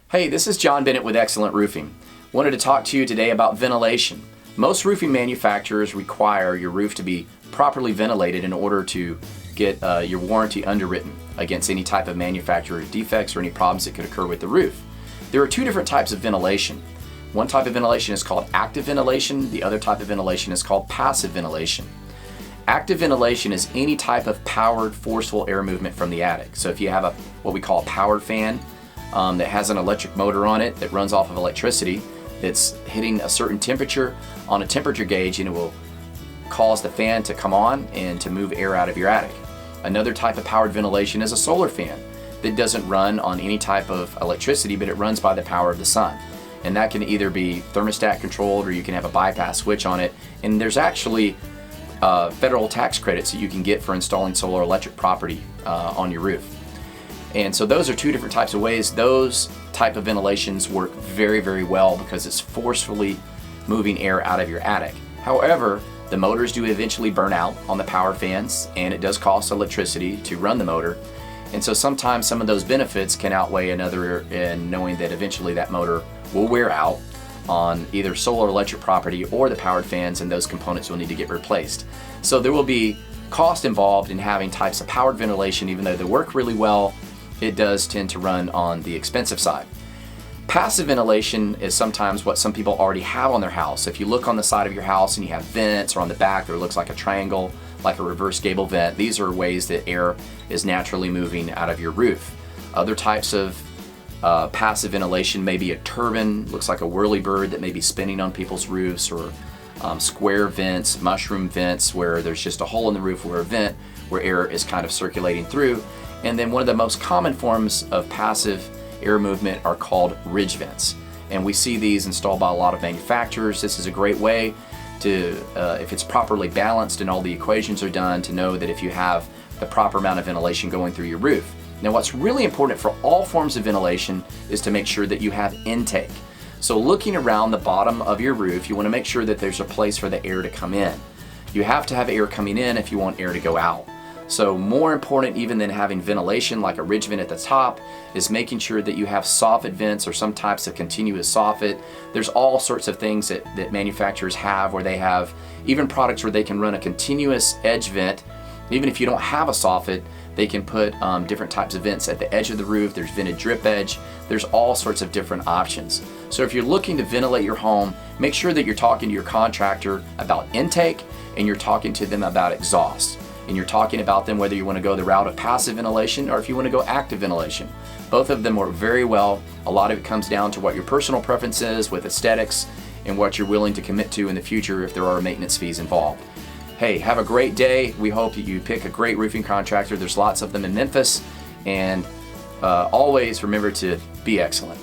Hey, this is John Bennett with Excellent Roofing. Wanted to talk to you today about ventilation. Most roofing manufacturers require your roof to be properly ventilated in order to get your warranty underwritten against any type of manufacturer defects or any problems that could occur with the roof. There are two different types of ventilation. One type of ventilation is called active ventilation. The other type of ventilation is called passive ventilation. Active ventilation is any type of powered, forceful air movement from the attic. So if you have what we call a powered fan that has an electric motor on it that runs off of electricity, that's hitting a certain temperature on a temperature gauge, and it will cause the fan to come on and to move air out of your attic. Another type of powered ventilation is a solar fan that doesn't run on any type of electricity, but it runs by the power of the sun. And that can either be thermostat controlled or you can have a bypass switch on it. And there's actually federal tax credits that you can get for installing solar electric property on your roof. And so those are two different types of ways. Those type of ventilations work very, very well because it's forcefully moving air out of your attic. However, the motors do eventually burn out on the power fans, and it does cost electricity to run the motor. And so sometimes some of those benefits can outweigh another in knowing that eventually that motor will wear out on either solar electric property or the powered fans, and those components will need to get replaced. So there will be cost involved in having types of powered ventilation. Even though they work really well, it does tend to run on the expensive side. Passive ventilation is sometimes what some people already have on their house. If you look on the side of your house and you have vents, or on the back there looks like a triangle, like a reverse gable vent, these are ways that air is naturally moving out of your roof. Other types of passive ventilation may be a turbine, looks like a whirlybird that may be spinning on people's roofs, or square vents, mushroom vents, where there's just a hole in the roof where a vent where air is kind of circulating through. And then one of the most common forms of passive air movement are called ridge vents. And we see these installed by a lot of manufacturers. This is a great way to, if it's properly balanced and all the equations are done, to know that if you have the proper amount of ventilation going through your roof. Now, what's really important for all forms of ventilation is to make sure that you have intake. So looking around the bottom of your roof, you want to make sure that there's a place for the air to come in. You have to have air coming in if you want air to go out. So more important even than having ventilation like a ridge vent at the top is making sure that you have soffit vents or some types of continuous soffit. There's all sorts of things that manufacturers have, where they have even products where they can run a continuous edge vent. Even if you don't have a soffit, they can put different types of vents at the edge of the roof. There's vented drip edge. There's all sorts of different options. So if you're looking to ventilate your home, make sure that you're talking to your contractor about intake, and you're talking to them about exhaust. And you're talking about them whether you want to go the route of passive ventilation or if you want to go active ventilation. Both of them work very well. A lot of it comes down to what your personal preference is with aesthetics and what you're willing to commit to in the future if there are maintenance fees involved. Hey, have a great day. We hope that you pick a great roofing contractor. There's lots of them in Memphis. And always remember to be excellent.